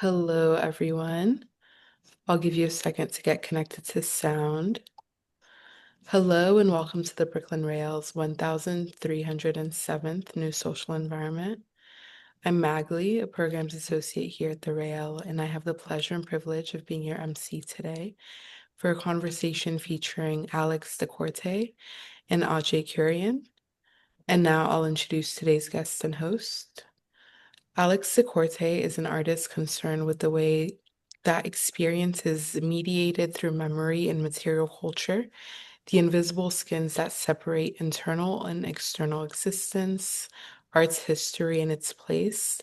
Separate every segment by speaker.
Speaker 1: Hello, everyone. I'll give you a second to get connected to sound. Hello, and welcome to the Brooklyn Rail's 1307th New Social Environment. I'm Magley, a programs associate here at the Rail, and I have the pleasure and privilege of being your MC today for a conversation featuring Alex da Corte and Ajay Kurian. And now I'll introduce today's guest and host. Alex da Corte is an artist concerned with the way that experience is mediated through memory and material culture, the invisible skins that separate internal and external existence, art's history and its place,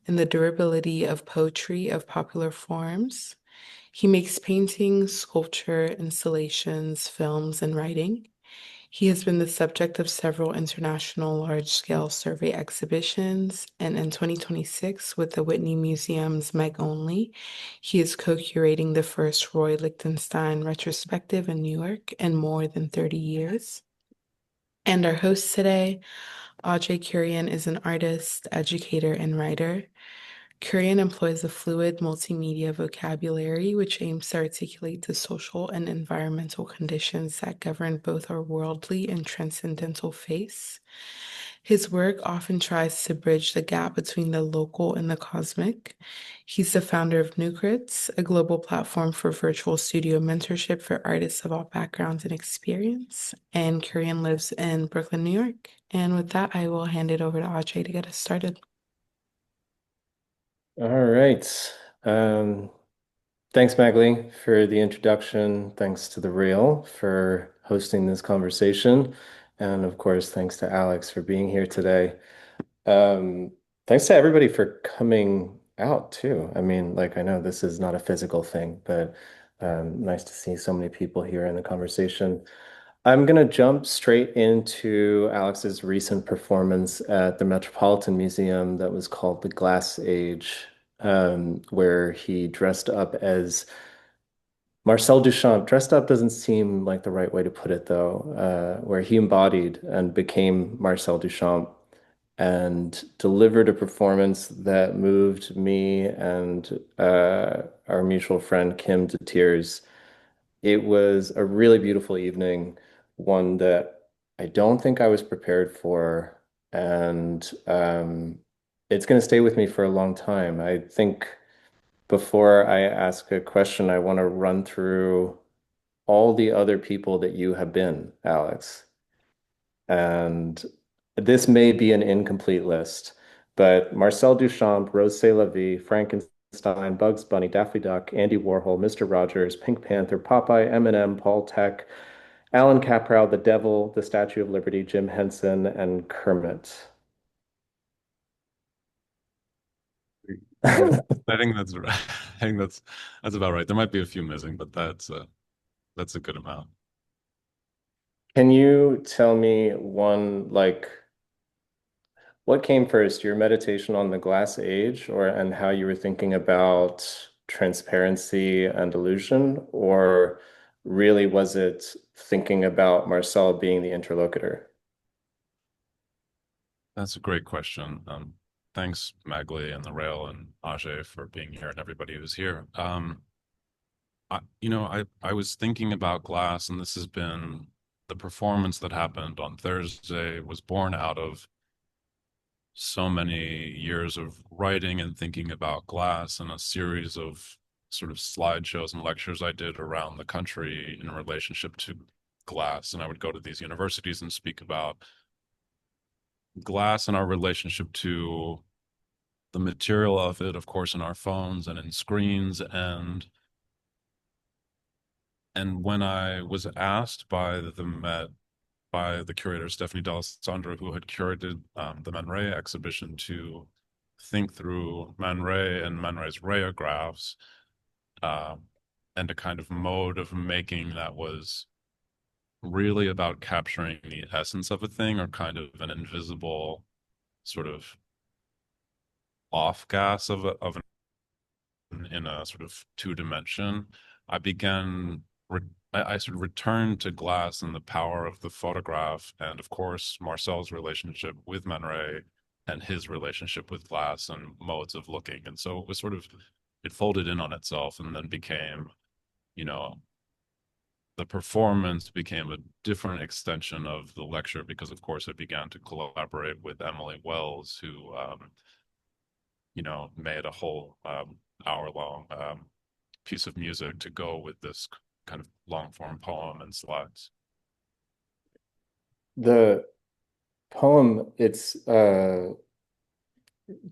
Speaker 1: and the durability of poetry of popular forms. He makes paintings, sculpture, installations, films, and writing. He has been the subject of several international large-scale survey exhibitions, and in 2026, with the Whitney Museum's Meg Onli, he is co-curating the first Roy Lichtenstein retrospective in New York in more than 30 years. And our host today, Ajay Kurian, is an artist, educator, and writer. Kurian employs a fluid multimedia vocabulary which aims to articulate the social and environmental conditions that govern both our worldly and transcendental face. His work often tries to bridge the gap between the local and the cosmic. He's the founder of Nukrits, a global platform for virtual studio mentorship for artists of all backgrounds and experience. And Kurian lives in Brooklyn, New York. And with that, I will hand it over to Ajay to get us started.
Speaker 2: All right. Um, Thanks, Magley, for the introduction. Thanks to the Real for hosting this conversation. And of course, thanks to Alex for being here today. Um, Thanks to everybody for coming out too. I mean, like, I know this is not a physical thing, but nice to see so many people here in the conversation. I'm going to jump straight into Alex's recent performance at the Metropolitan Museum that was called The Glass Age, where he dressed up as Marcel Duchamp. Dressed up doesn't seem like the right way to put it, though, where he embodied and became Marcel Duchamp and delivered a performance that moved me and our mutual friend Kim to tears. It was a really beautiful evening, one that I don't think I was prepared for, and it's going to stay with me for a long time. I think before I ask a question, I want to run through all the other people that you have been, Alex. And this may be an incomplete list, but Marcel Duchamp, Rose Lavie, Frankenstein, Bugs Bunny, Daffy Duck, Andy Warhol, Mr. Rogers, Pink Panther, Popeye, Eminem, Paul Tech, Alan Caprow, The Devil, The Statue of Liberty, Jim Henson, and Kermit.
Speaker 3: I think that's right. I think that's about right. There might be a few missing, but that's a good amount.
Speaker 2: Can you tell me one, like, what came first, your meditation on the glass age or and how you were thinking about transparency and illusion, or really was it thinking about Marcel being the interlocutor?
Speaker 3: That's a great question. Thanks, Magley and the Rail and Ajay for being here and everybody who's here. I was thinking about Glass, and this has been the performance that happened on Thursday was born out of so many years of writing and thinking about Glass and a series of sort of slideshows and lectures I did around the country in relationship to Glass. And I would go to these universities and speak about Glass and our relationship to the material of it, of course, in our phones and in screens. And when I was asked by the Met, by the curator Stephanie D'Alessandro, who had curated the Man Ray exhibition, to think through Man Ray and Man Ray's rayographs, uh, and a kind of mode of making that was really about capturing the essence of a thing or kind of an invisible sort of off gas in a sort of two dimension. I began I sort of returned to Glass and the power of the photograph, and of course Marcel's relationship with Man Ray and his relationship with Glass and modes of looking. And so it was sort of it folded in on itself and then became, you know, the performance became a different extension of the lecture because, of course, I began to collaborate with Emily Wells, who, made a whole hour-long piece of music to go with this kind of long-form poem and slides.
Speaker 2: The poem, it's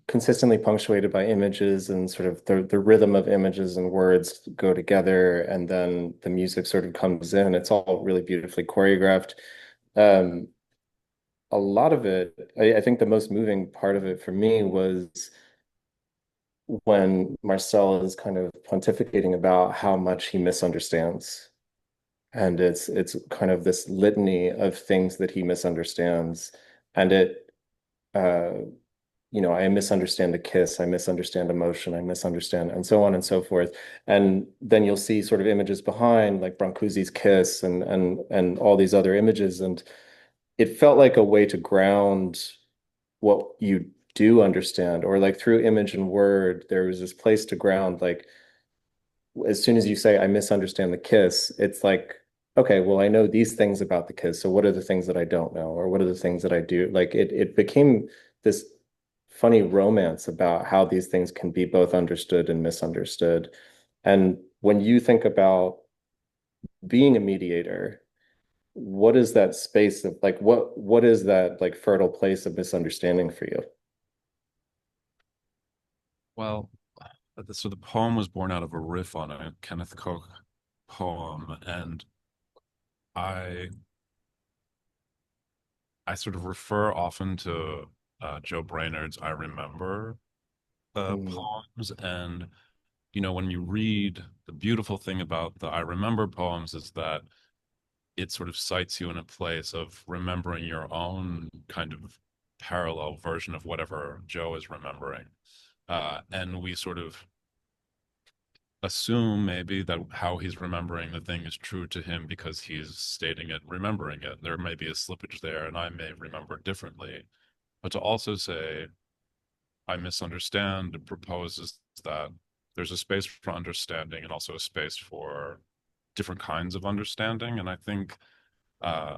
Speaker 2: consistently punctuated by images, and sort of the rhythm of images and words go together, and then the music sort of comes in. It's all really beautifully choreographed. Um, a lot of it, I think the most moving part of it for me was when Marcel is kind of pontificating about how much he misunderstands. And it's kind of this litany of things that he misunderstands. And uh, I misunderstand a kiss, I misunderstand emotion, I misunderstand, and so on and so forth. And then you'll see sort of images behind, like Brancusi's kiss and all these other images. And it felt like a way to ground what you do understand, or like through image and word, there was this place to ground, like as soon as you say I misunderstand the kiss, it's like, okay, well, I know these things about the kiss, so what are the things that I don't know, or what are the things that I do? Like it became this funny romance about how these things can be both understood and misunderstood. And when you think about being a mediator, what is that space of like what is that like fertile place of misunderstanding for you?
Speaker 3: Well, so the poem was born out of a riff on a Kenneth Koch poem, and I I sort of refer often to Joe Brainerd's "I Remember"
Speaker 2: Mm.
Speaker 3: poems, and when you read, the beautiful thing about the "I Remember" poems is that it sort of sites you in a place of remembering your own kind of parallel version of whatever Joe is remembering, and we sort of assume maybe that how he's remembering the thing is true to him because he's stating it, remembering it. There may be a slippage there, and I may remember differently. But to also say, I misunderstand proposes that there's a space for understanding and also a space for different kinds of understanding. And I think uh,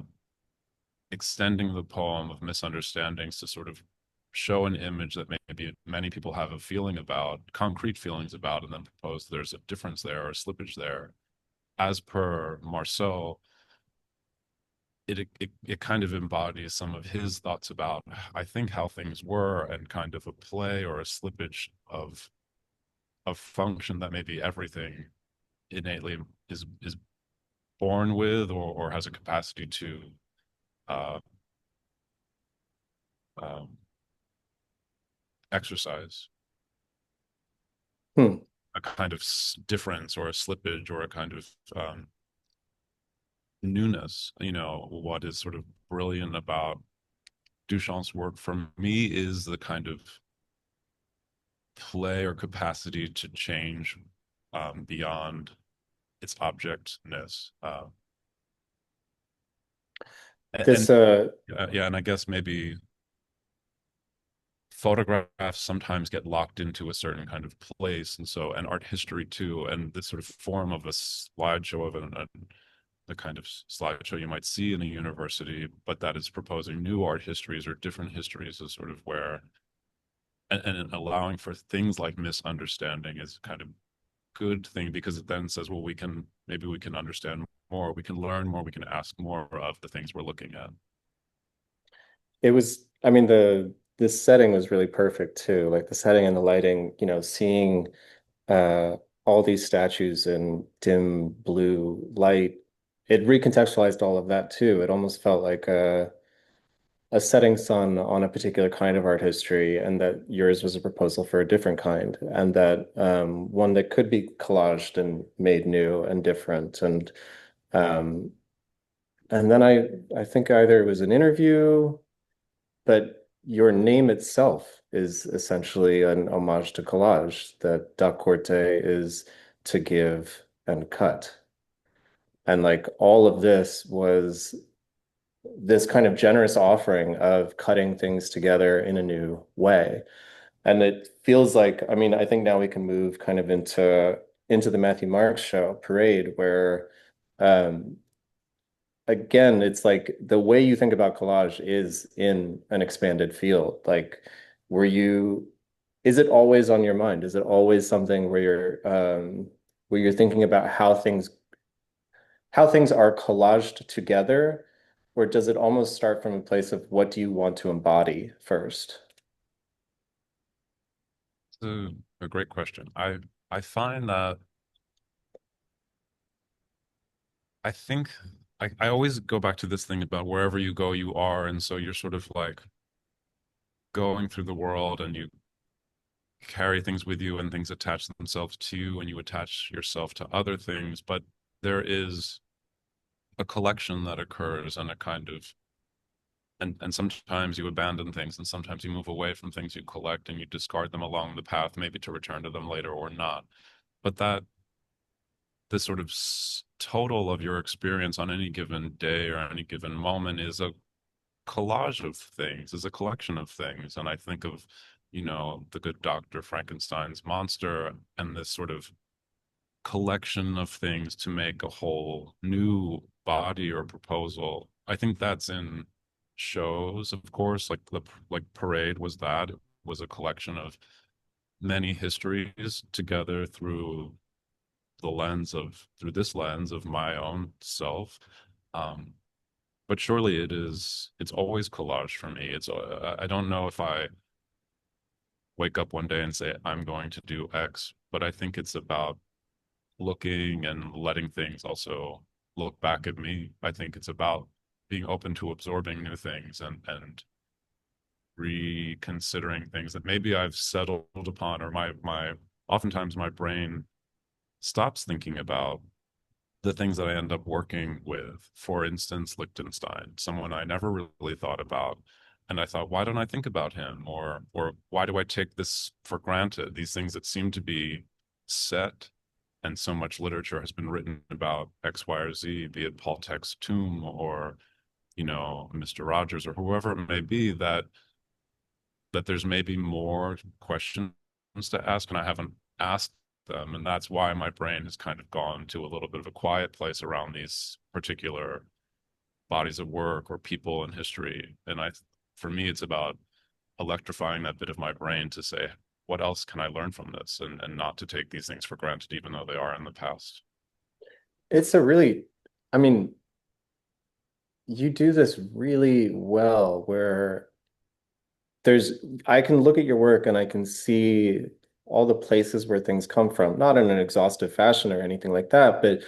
Speaker 3: extending the poem of misunderstandings to sort of show an image that maybe many people have a feeling about, concrete feelings about, and then propose there's a difference there or a slippage there. As per Marceau, it kind of embodies some of his thoughts about, I think, how things were, and kind of a play or a slippage of function that maybe everything innately is born with, or has a capacity to uh, um, exercise.
Speaker 2: Hmm.
Speaker 3: A kind of difference or a slippage or a kind of newness. What is sort of brilliant about Duchamp's work for me is the kind of play or capacity to change beyond its objectness. And
Speaker 2: This
Speaker 3: yeah, and I guess maybe photographs sometimes get locked into a certain kind of place, and art history too, and this sort of form of a slideshow of the kind of slideshow you might see in a university, but that is proposing new art histories or different histories is sort of where, and allowing for things like misunderstanding is kind of good thing because it then says, well, maybe we can understand more, we can learn more, we can ask more of the things we're looking at.
Speaker 2: it was, I mean, this setting was really perfect too. Like the setting and the lighting, seeing uh all these statues in dim blue light, it recontextualized all of that too. It almost felt like a setting sun on a particular kind of art history, and that yours was a proposal for a different kind, and that one that could be collaged and made new and different. Um, and then I think either it was an interview, but your name itself is essentially an homage to collage, that da Corte is to give and cut. And like all of this was this kind of generous offering of cutting things together in a new way. And it feels like, I mean, I think now we can move kind of into the Matthew Marks show, Parade, where um again, it's like the way you think about collage is in an expanded field. Like, were you, is it always on your mind? Is it always something where you're thinking about how things are collaged together, or does it almost start from a place of what do you want to embody first?
Speaker 3: It's a great question. I find that I think I always go back to this thing about wherever you go, you are, and so you're sort of like going through the world and you carry things with you and things attach themselves to you and you attach yourself to other things, but there is a collection that occurs and a kind of and sometimes you abandon things and sometimes you move away from things you collect and you discard them along the path, maybe to return to them later or not. But that this sort of total of your experience on any given day or any given moment is a collage of things, is a collection of things. And I think of, the good Dr. Frankenstein's monster and this sort of collection of things to make a whole new body or proposal. I think that's in shows, of course, like Parade was that. It was a collection of many histories together through this lens of my own self. Um, but surely it's always collage for me. I don't know if I wake up one day and say I'm going to do X, but I think it's about looking and letting things also look back at me. I think it's about being open to absorbing new things and reconsidering things that maybe I've settled upon, or my oftentimes my brain stops thinking about the things that I end up working with. For instance, Lichtenstein, someone I never really thought about. And I thought, why don't I think about him? Or why do I take this for granted? These things that seem to be set, and so much literature has been written about X, Y, or Z, be it Paul Tech's tomb or, Mr. Rogers or whoever it may be, that there's maybe more questions to ask, and I haven't asked them. And that's why my brain has kind of gone to a little bit of a quiet place around these particular bodies of work or people in history. For me, it's about electrifying that bit of my brain to say, what else can I learn from this? And not to take these things for granted, even though they are in the past.
Speaker 2: It's a really, I mean, you do this really well where I can look at your work and I can see all the places where things come from, not in an exhaustive fashion or anything like that, but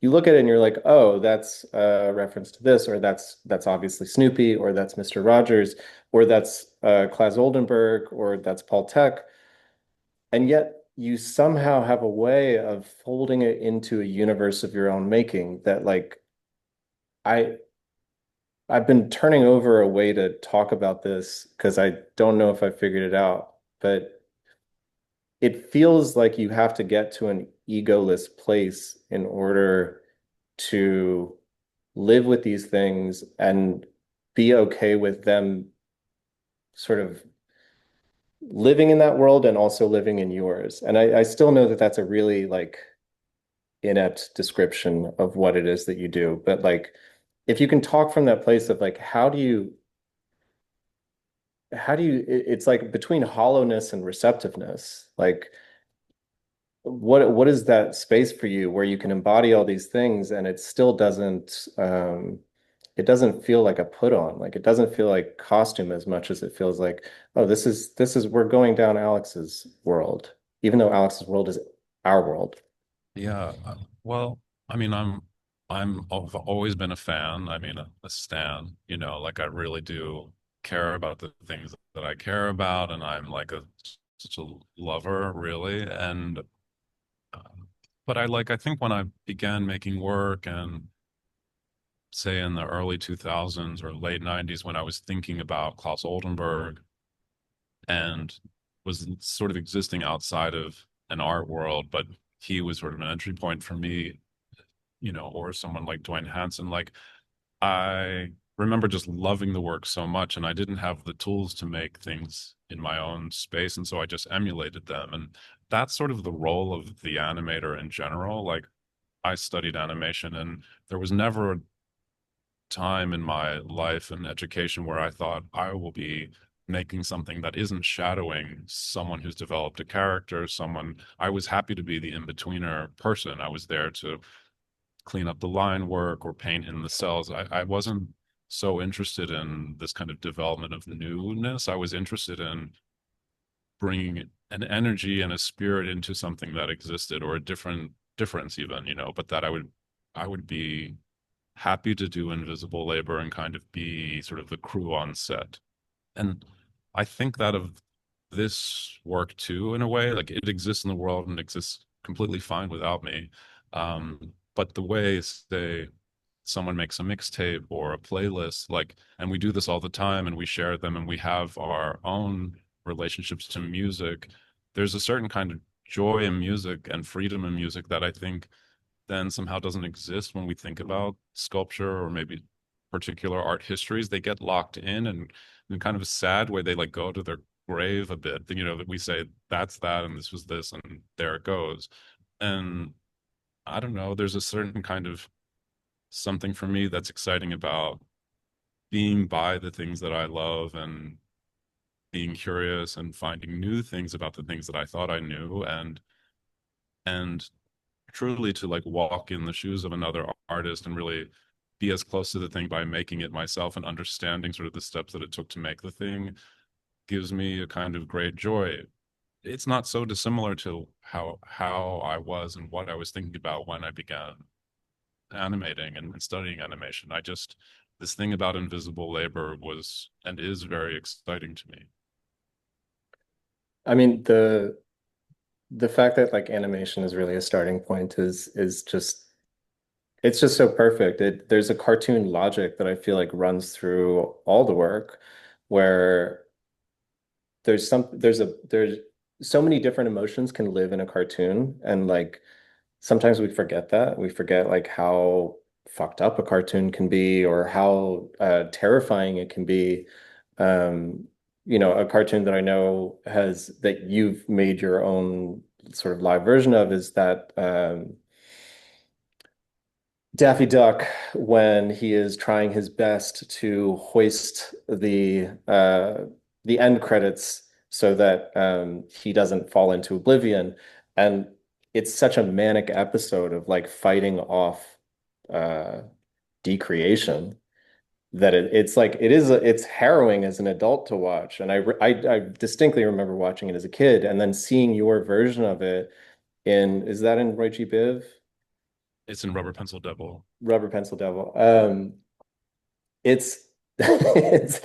Speaker 2: you look at it and you're like, oh, that's a reference to this, or that's obviously Snoopy, or that's Mr. Rogers, or that's Claes Oldenburg, or that's Paul Tech. And yet you somehow have a way of folding it into a universe of your own making that like I I've been turning over a way to talk about this because I don't know if I figured it out, but it feels like you have to get to an egoless place in order to live with these things and be okay with them sort of living in that world and also living in yours. And I still know that that's a really like inept description of what it is that you do. But like, if you can talk from that place of like, it's like between hollowness and receptiveness, like what is that space for you where you can embody all these things and it still it doesn't feel like a put on, like it doesn't feel like costume as much as it feels like, oh, this is we're going down Alex's world, even though Alex's world is our world.
Speaker 3: Yeah. Well, I mean, I've always been a fan. I mean, a stan, like I really do care about the things that I care about. And I'm like such a lover, really. And, uh, but I think when I began making work and say in the early 2000s or late 90s, when I was thinking about Klaus Oldenburg and was sort of existing outside of an art world, but he was sort of an entry point for me, or someone like Dwayne Hansen. Like I remember just loving the work so much, and I didn't have the tools to make things in my own space, and so I just emulated them. And that's sort of the role of the animator in general. Like, I studied animation, and there was never a time in my life and education where I thought I will be making something that isn't shadowing someone who's developed a character, someone. I was happy to be the in-betweener person. I was there to clean up the line work or paint in the cells. I wasn't so interested in this kind of development of newness. I was interested in bringing an energy and a spirit into something that existed, or a difference even, but that I would be happy to do invisible labor and kind of be sort of the crew on set. And I think that of this work too, in a way, like it exists in the world and exists completely fine without me. But the way, say, someone makes a mixtape or a playlist, like, and we do this all the time and we share them and we have our own relationships to music, there's a certain kind of joy in music and freedom in music that I think then somehow doesn't exist when we think about sculpture or maybe particular art histories. They get locked in kind of a sad way. They like go to their grave a bit. That we say that's that and this was this and there it goes. And I don't know, there's a certain kind of something for me that's exciting about being by the things that I love and being curious and finding new things about the things that I thought I knew, and truly to like walk in the shoes of another artist and really be as close to the thing by making it myself and understanding sort of the steps that it took to make the thing gives me a kind of great joy. It's not so dissimilar to how I was and what I was thinking about when I began animating and studying animation. This thing about invisible labor was and is very exciting to me.
Speaker 2: I mean, the fact that like animation is really a starting point is just it's just so perfect. There's a cartoon logic that I feel like runs through all the work where there's so many different emotions can live in a cartoon, and like sometimes we forget that. We forget like how fucked up a cartoon can be or how terrifying it can be. Um, a cartoon that I know has that you've made your own sort of live version of is that Daffy Duck when he is trying his best to hoist the end credits so that he doesn't fall into oblivion. And it's such a manic episode of like fighting off uh, decreation that it's like it's harrowing as an adult to watch. And I distinctly remember watching it as a kid and then seeing your version of it in is that in Roy G. Biv?
Speaker 3: It's in Rubber Pencil Devil.
Speaker 2: Rubber Pencil Devil. It's it's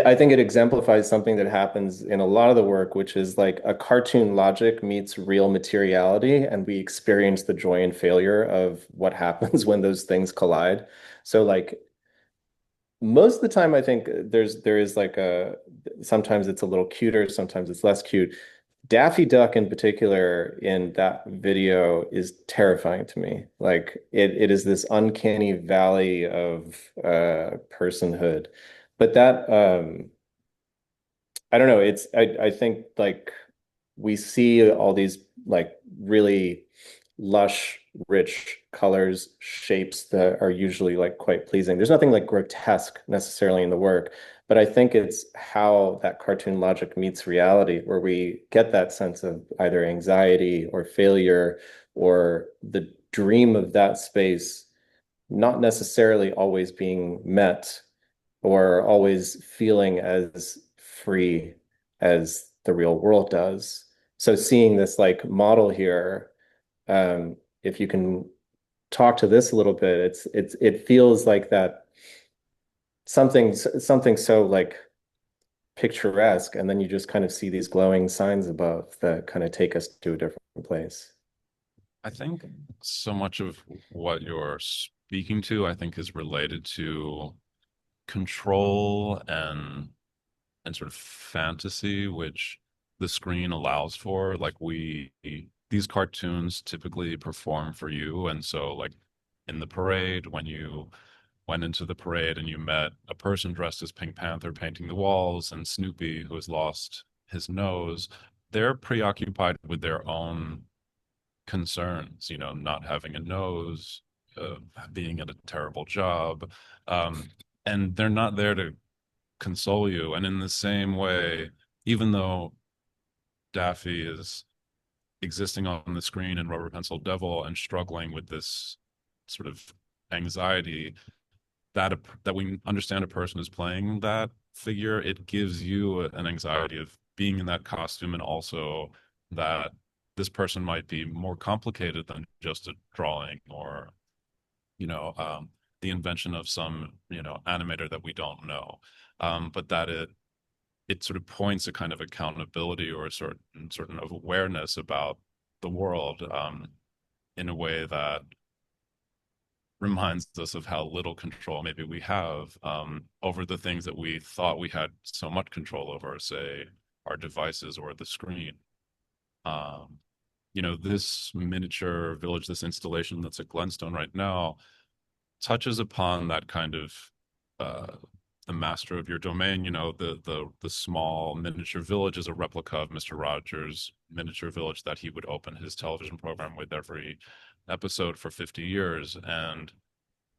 Speaker 2: I think it exemplifies something that happens in a lot of the work, which is like a cartoon logic meets real materiality, and we experience the joy and failure of what happens when those things collide. So like most of the time, I think there is like a sometimes it's a little cuter, sometimes it's less cute. Daffy Duck in particular in that video is terrifying to me. Like it is this uncanny valley of personhood. But that I don't know, I think like we see all these like really lush, rich colors, shapes that are usually like quite pleasing. There's nothing like grotesque necessarily in the work, but I think it's how that cartoon logic meets reality, where we get that sense of either anxiety or failure or the dream of that space not necessarily always being met or always feeling as free as the real world does. So seeing this like model here, if you can talk to this a little bit, it feels like that something so like picturesque, and then you just kind of see these glowing signs above that kind of take us to a different place.
Speaker 3: I think so much of what you're speaking to, I think, is related to control and sort of fantasy, which the screen allows for. Like these cartoons typically perform for you, and so like in the parade when you went into the parade and you met a person dressed as Pink Panther painting the walls and Snoopy who has lost his nose, they're preoccupied with their own concerns, not having a nose, being at a terrible job. And they're not there to console you. And in the same way, even though Daffy is existing on the screen in Rubber Pencil Devil and struggling with this sort of anxiety, that we understand a person is playing that figure, it gives you an anxiety of being in that costume, and also that this person might be more complicated than just a drawing or the invention of some animator that we don't know, but that it sort of points a kind of accountability or a certain of awareness about the world, in a way that reminds us of how little control maybe we have, over the things that we thought we had so much control over, say our devices or the screen. Um, this miniature village, this installation that's at Glenstone right now, touches upon that kind of uh, the master of your domain. The small miniature village is a replica of Mr. Rogers' miniature village that he would open his television program with every episode for 50 years, and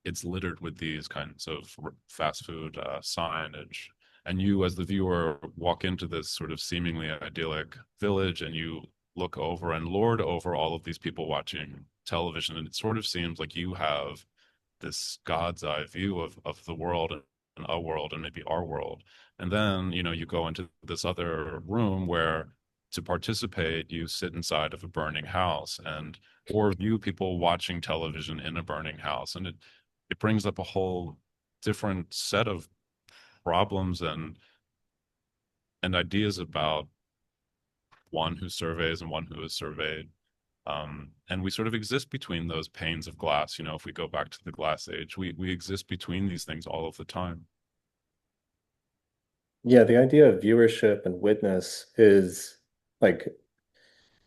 Speaker 3: it's littered with these kinds of fast food signage. And you, as the viewer, walk into this sort of seemingly idyllic village, and you look over and lord over all of these people watching television, and it sort of seems like you have this God's eye view of the world and a world and maybe our world. And then, you go into this other room where to participate, you sit inside of a burning house and or view people watching television in a burning house. And it brings up a whole different set of problems and ideas about one who surveys and one who is surveyed. And we sort of exist between those panes of glass. If we go back to the glass age, we exist between these things all of the time.
Speaker 2: Yeah, the idea of viewership and witness is like,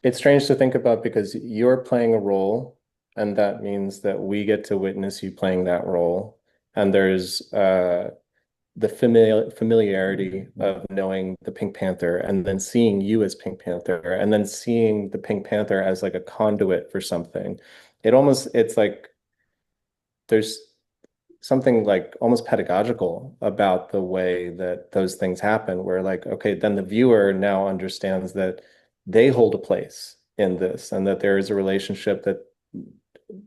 Speaker 2: it's strange to think about because you're playing a role, and that means that we get to witness you playing that role. And there's the familiarity of knowing the Pink Panther and then seeing you as Pink Panther and then seeing the Pink Panther as like a conduit for something. It's like there's something like almost pedagogical about the way that those things happen, where like, okay, then the viewer now understands that they hold a place in this and that there is a relationship, that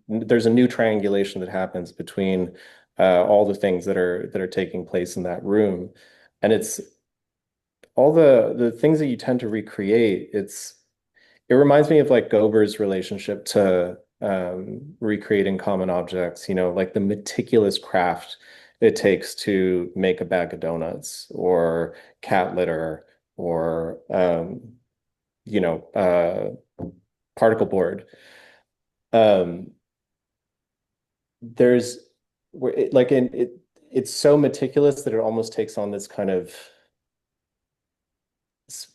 Speaker 2: there's a new triangulation that happens between all the things that are taking place in that room. And it's all the things that you tend to recreate. It reminds me of like Gober's relationship to recreating common objects, like the meticulous craft it takes to make a bag of donuts or cat litter or particle board. Um, there's where it like in it it's so meticulous that it almost takes on this kind of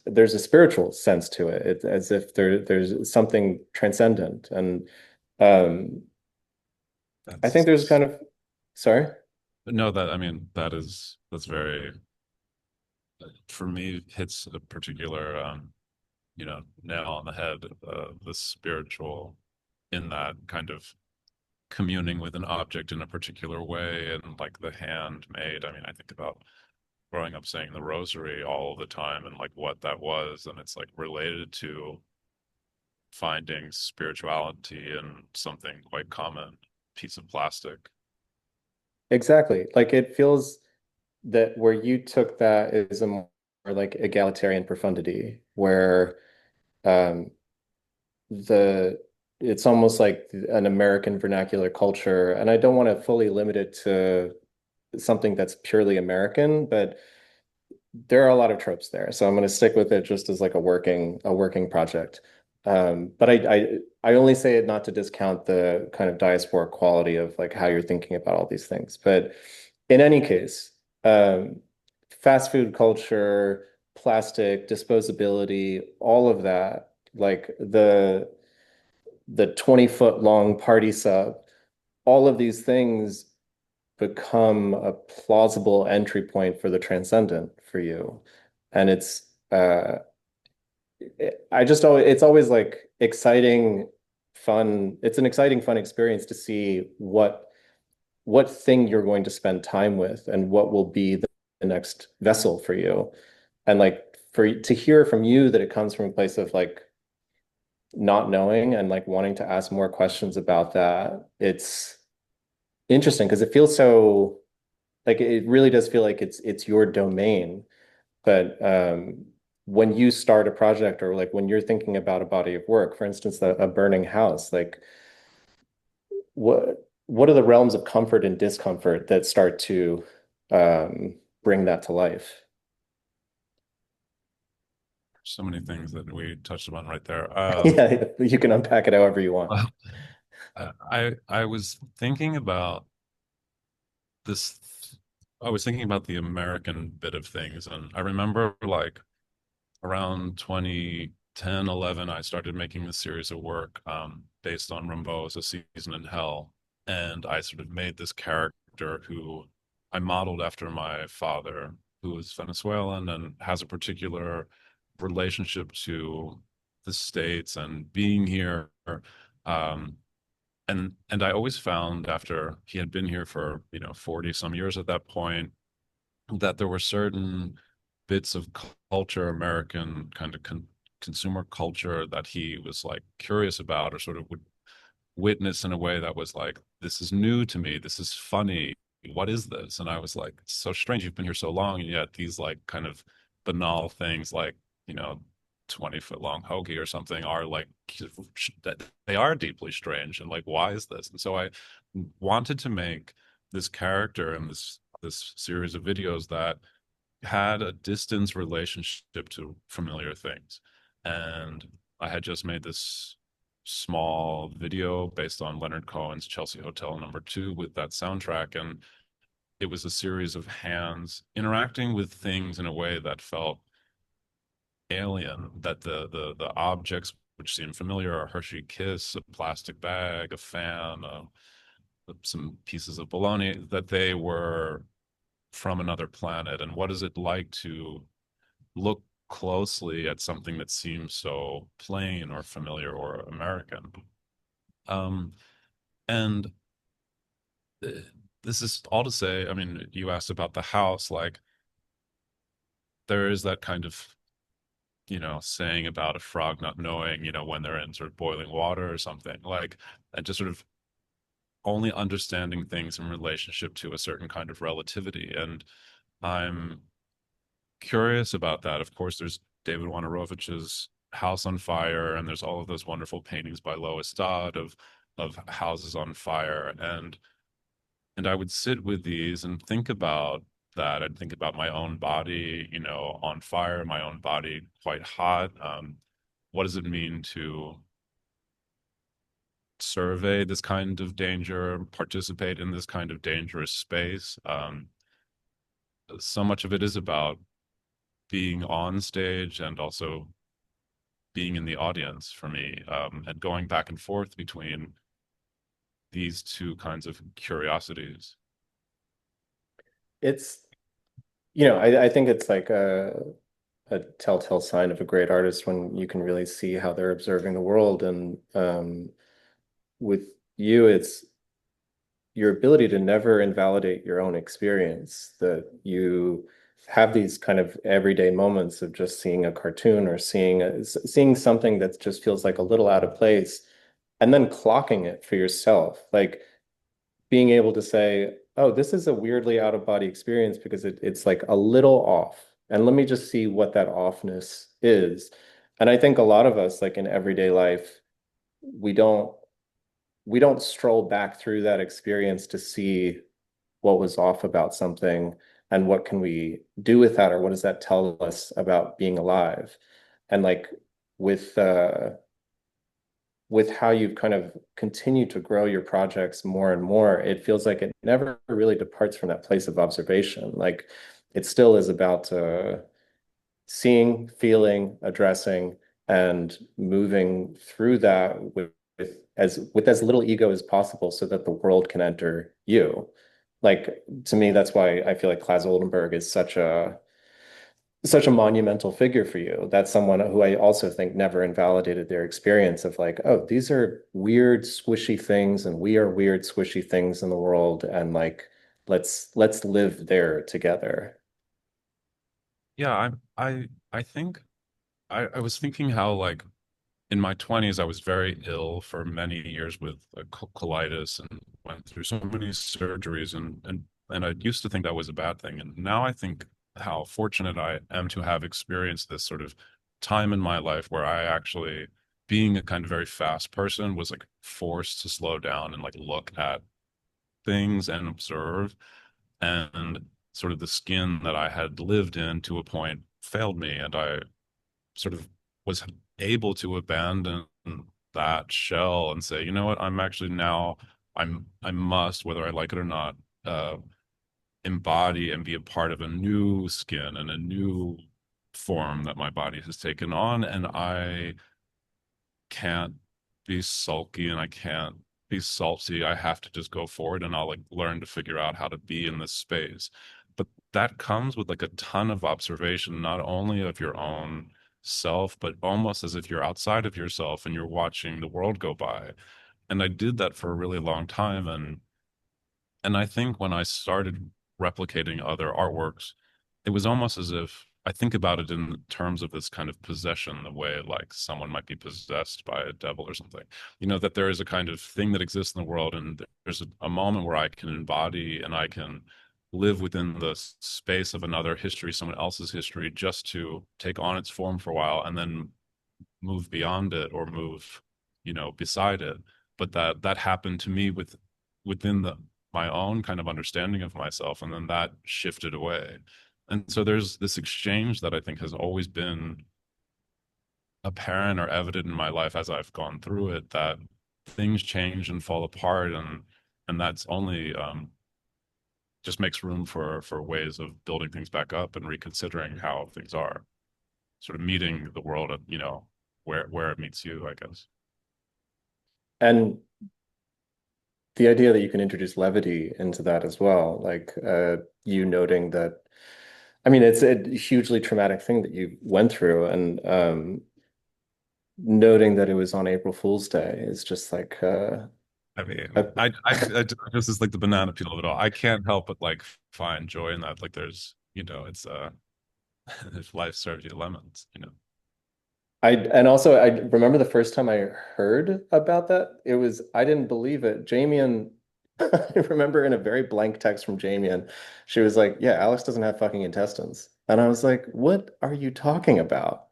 Speaker 2: there's a spiritual sense to it. It's as if there's something transcendent. And um I think there's
Speaker 3: That's
Speaker 2: kind of sorry.
Speaker 3: no, that I mean, that's very, for me, hits a particular nail on the head, the spiritual in that kind of communing with an object in a particular way, and like the handmade. I mean, I think about growing up saying the rosary all the time and like what that was, and it's like related to finding spirituality in something quite common, piece of plastic.
Speaker 2: Exactly. Like it feels that where you took that is a more like egalitarian profundity, where um the it's almost like an American vernacular culture. And I don't want to fully limit it to something that's purely American, but there are a lot of tropes there. So I'm going to stick with it just as like a working project. But I only say it not to discount the kind of diasporic quality of like how you're thinking about all these things. But in any case, um, fast food culture, plastic, disposability, all of that, like the 20-foot long party sub, all of these things become a plausible entry point for the transcendent for you. And I just always, it's always like exciting, fun. It's an exciting, fun experience to see what thing you're going to spend time with and what will be the next vessel for you. And like to hear from you that it comes from a place of like not knowing and like wanting to ask more questions about that. It's interesting because it feels so like it really does feel like it's your domain. But when you start a project or like when you're thinking about a body of work, for instance, a burning house, like what are the realms of comfort and discomfort that start to bring that to life?
Speaker 3: So many things that we touched upon right there.
Speaker 2: Yeah, you can unpack it however you want.
Speaker 3: I was thinking about this. I was thinking about the American bit of things, and I remember like around 2010, 11, I started making this series of work based on Rimbaud's A Season in Hell, and I sort of made this character who I modeled after my father, who is Venezuelan and has a particular relationship to the States and being here. Um, and I always found after he had been here for, 40 some years at that point, that there were certain bits of culture, American kind of consumer culture that he was like curious about or sort of would witness in a way that was like, this is new to me. This is funny. What is this? And I was like, it's so strange. You've been here so long, and yet these like kind of banal things like, you know, 20-foot long hoagie or something are like that they are deeply strange and like why is this? And so I wanted to make this character in this series of videos that had a distance relationship to familiar things. And I had just made this small video based on Leonard Cohen's Chelsea Hotel #2 with that soundtrack. And it was a series of hands interacting with things in a way that felt alien, that the objects which seemed familiar, a Hershey Kiss, a plastic bag, a fan, some pieces of bologna, that they were from another planet. And what is it like to look closely at something that seems so plain or familiar or American? Um, and uh, this is all to say, I mean, you asked about the house, like there is that kind of, saying about a frog not knowing, when they're in sort of boiling water or something, like, and just sort of only understanding things in relationship to a certain kind of relativity. And I'm curious about that. Of course, there's David Wojnarowicz's House on Fire, and there's all of those wonderful paintings by Lois Dodd of houses on fire. And I would sit with these and think about that. I'd think about my own body, on fire, my own body quite hot. What does it mean to survey this kind of danger, participate in this kind of dangerous space? So much of it is about being on stage and also being in the audience for me, and going back and forth between these two kinds of curiosities.
Speaker 2: It's, I think it's like a telltale sign of a great artist when you can really see how they're observing the world. And with you, it's your ability to never invalidate your own experience, that you have these kind of everyday moments of just seeing a cartoon or seeing something that just feels like a little out of place, and then clocking it for yourself, like being able to say, oh, this is a weirdly out of body experience because it's like a little off. And let me just see what that offness is. And I think a lot of us, like in everyday life, we don't we don't stroll back through that experience to see what was off about something and what can we do with that, or what does that tell us about being alive. And like with with how you've kind of continued to grow your projects more and more, it feels like it never really departs from that place of observation. Like it still is about seeing, feeling, addressing, and moving through that with as little ego as possible so that the world can enter you. like to me, that's why I feel like Klaus Oldenburg is such a monumental figure for you. That's someone who I also think never invalidated their experience of like, oh, these are weird, squishy things, and we are weird, squishy things in the world, and like let's live there together.
Speaker 3: Yeah, I think I was thinking how like in my 20s I was very ill for many years with colitis and went through so many surgeries and I used to think that was a bad thing. And now I think how fortunate I am to have experienced this sort of time in my life where I actually, being a kind of very fast person, was like forced to slow down and like look at things and observe. And sort of the skin that I had lived in to a point failed me. And I sort of was able to abandon that shell and say, you know what, I'm actually now, I must, whether I like it or not, uh, embody and be a part of a new skin and a new form that my body has taken on. And I can't be sulky and I can't be salty. I have to just go forward and I'll like learn to figure out how to be in this space. But that comes with like a ton of observation, not only of your own self, but almost as if you're outside of yourself and you're watching the world go by. And I did that for a really long time. And I think when I started replicating other artworks, it was almost as if I think about it in terms of this kind of possession, the way like someone might be possessed by a devil or something. You know, that there is a kind of thing that exists in the world, and there's a moment where I can embody and I can live within the space of another history, someone else's history, just to take on its form for a while and then move beyond it or move, beside it. But that happened to me within the my own kind of understanding of myself, and then that shifted away. And so there's this exchange that I think has always been apparent or evident in my life as I've gone through it, that things change and fall apart, and that's only just makes room for ways of building things back up and reconsidering how things are, sort of meeting the world at, where it meets you, I guess.
Speaker 2: And the idea that you can introduce levity into that as well, like you noting that, I mean, it's a hugely traumatic thing that you went through, and noting that it was on April Fool's Day is just like
Speaker 3: I mean,
Speaker 2: a,
Speaker 3: this is like the banana peel of it all. I can't help but like find joy in that. Like there's, it's if life serves you lemons.
Speaker 2: and also I remember the first time I heard about that, it was I didn't believe it. Jamie I remember in a very blank text from Jamie, she was like, "Yeah, Alex doesn't have fucking intestines," and I was like, "What are you talking about?"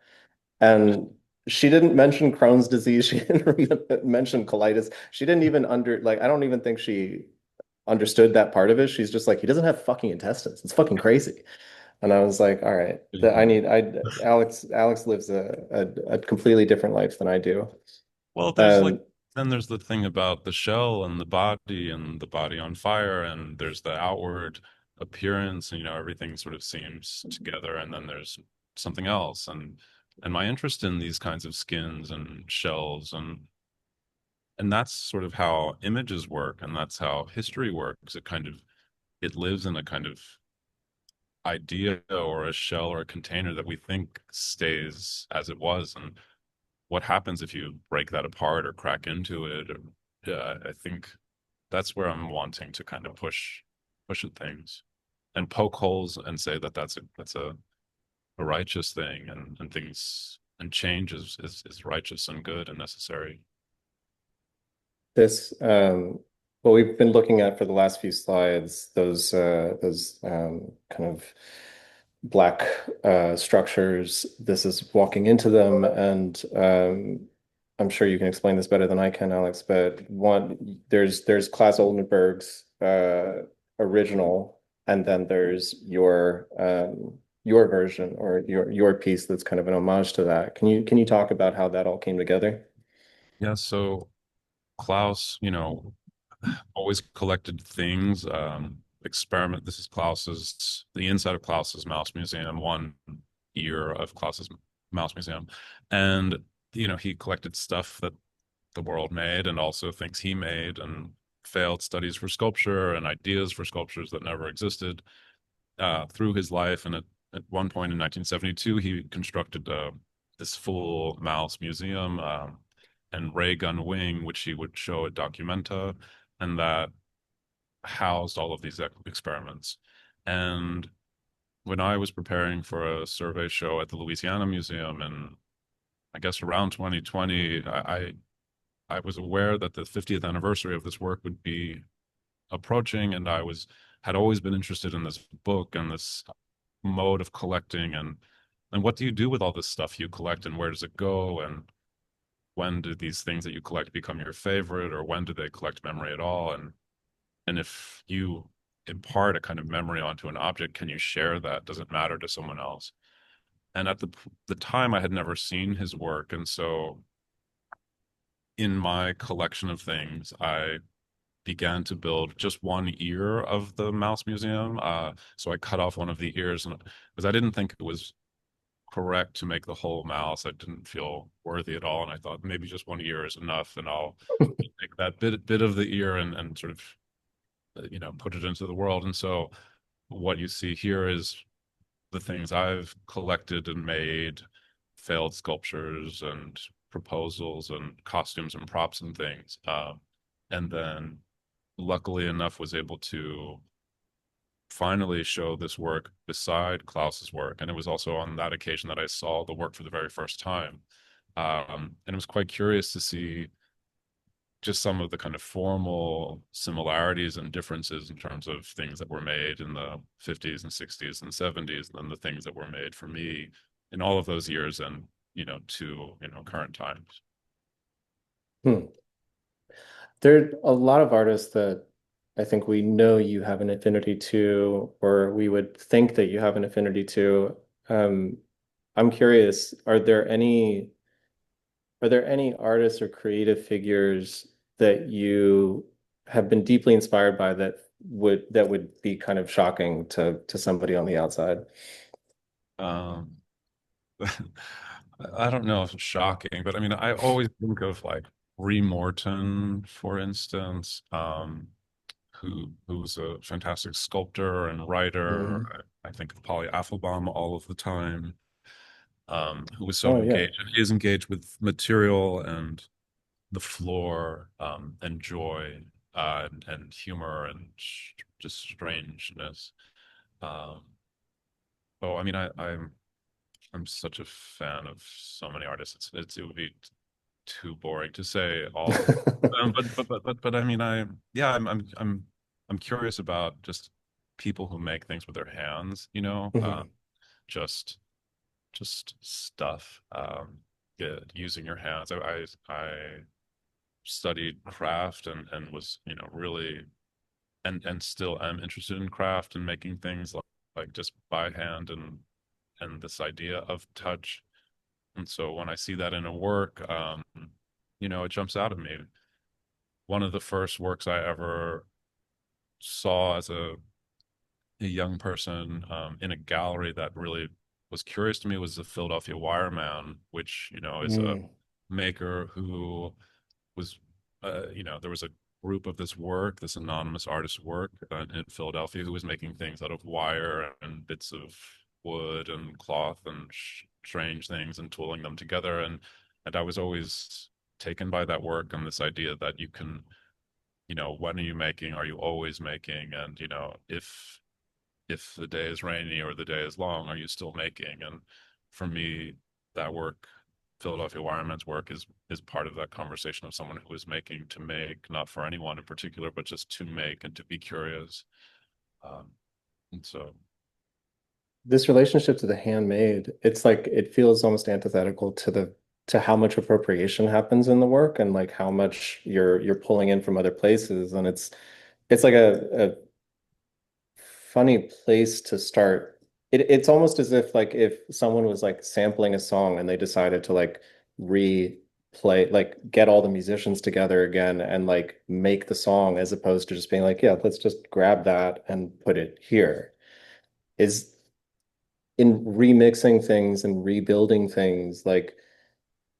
Speaker 2: And she didn't mention Crohn's disease. She didn't mention colitis. She didn't even like, I don't even think she understood that part of it. She's just like, he doesn't have fucking intestines. It's fucking crazy. And I was like, all right, Alex lives a completely different life than I do.
Speaker 3: Well,
Speaker 2: Um,
Speaker 3: then there's the thing about the shell and the body on fire, and there's the outward appearance, and everything sort of seems together, and then there's something else, and my interest in these kinds of skins and shells and that's sort of how images work, and that's how history works. It lives in a kind of idea or a shell or a container that we think stays as it was, and what happens if you break that apart or crack into it? I think that's where I'm wanting to kind of push at things and poke holes and say that that's a righteous thing, and things and change is righteous and good and necessary.
Speaker 2: this Well, we've been looking at for the last few slides those kind of black structures. This is walking into them, and I'm sure you can explain this better than I can, Alex. But there's Klaus Oldenburg's original, and then there's your version or your piece that's kind of an homage to that. Can you talk about how that all came together?
Speaker 3: Yeah, so Klaus, always collected things. Experiment. This is the inside of Klaus's mouse museum, one year of Klaus's mouse museum. And, he collected stuff that the world made and also things he made and failed studies for sculpture and ideas for sculptures that never existed through his life. And at one point in 1972, he constructed this full mouse museum and ray gun wing, which he would show at Documenta, and that housed all of these experiments. And when I was preparing for a survey show at the Louisiana Museum, and I guess around 2020, I was aware that the 50th anniversary of this work would be approaching, and had always been interested in this book and this mode of collecting, and what do you do with all this stuff you collect, and where does it go, and when do these things that you collect become your favorite, or when do they collect memory at all, and if you impart a kind of memory onto an object, can you share that? Does it matter to someone else? And at the time, I had never seen his work, and so in my collection of things, I began to build just one ear of the mouse museum. So I cut off one of the ears, and because I didn't think it was correct to make the whole mouse, I didn't feel worthy at all, and I thought maybe just one ear is enough, and I'll take that bit of the ear and sort of put it into the world. And so what you see here is the things I've collected and made, failed sculptures and proposals and costumes and props and things. And then luckily enough was able to finally show this work beside Klaus's work. And it was also on that occasion that I saw the work for the very first time. And it was quite curious to see just some of the kind of formal similarities and differences in terms of things that were made in the 50s and 60s and 70s, and then the things that were made for me in all of those years and, to, current times.
Speaker 2: There are a lot of artists that I think we know you have an affinity to, or we would think that you have an affinity to. I'm curious, are there any artists or creative figures that you have been deeply inspired by that would be kind of shocking to somebody on the outside?
Speaker 3: Um, I don't know if it's shocking, but I mean, I always think of like Ree Morton, for instance, who's a fantastic sculptor and writer.
Speaker 2: Mhm.
Speaker 3: I think of Polly Affelbaum all of the time, who was so
Speaker 2: Oh yeah.
Speaker 3: engaged and is engaged with material and the floor, and joy, and humor and just strangeness. Um, oh, I mean, I'm such a fan of so many artists. It would be too boring to say all of them. But I mean, yeah, I'm curious about just people who make things with their hands,
Speaker 2: Mhm.
Speaker 3: just stuff. Yeah, using your hands. I studied craft and was, really and still am interested in craft and making things like just by hand and this idea of touch. And so when I see that in a work, it jumps out at me. One of the first works I ever saw as a young person, in a gallery that really was curious to me was the Philadelphia Wireman, which, is a
Speaker 2: Mm.
Speaker 3: maker who was, there was a group of this anonymous artist's work in Philadelphia who was making things out of wire and bits of wood and cloth and strange things and tooling them together. And I was always taken by that work and this idea that you can, when are you making? Are you always making? And, if the day is rainy or the day is long, are you still making? And for me, that work, Philadelphia Wireman's work, is part of that conversation of someone who is making to make, not for anyone in particular, but just to make and to be curious. And so,
Speaker 2: This relationship to the handmade, it's like it feels almost antithetical to how much appropriation happens in the work and like how much you're pulling in from other places. And it's like a funny place to start. It's almost as if someone was like sampling a song and they decided to like replay, like get all the musicians together again and like make the song as opposed to just being like, yeah, let's just grab that and put it here. Is in remixing things and rebuilding things, like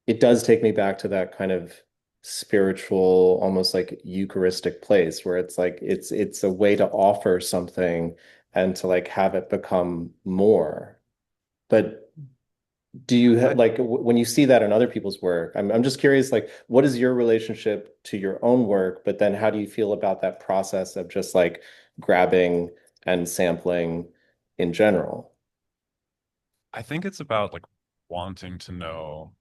Speaker 2: it does take me back to that kind of spiritual, almost like Eucharistic place where it's like it's a way to offer something and to like have it become more. But do you
Speaker 3: I,
Speaker 2: like when you see that in other people's work? I'm just curious, like, what is your relationship to your own work? But then how do you feel about that process of just like grabbing and sampling in general?
Speaker 3: I think it's about like wanting to know,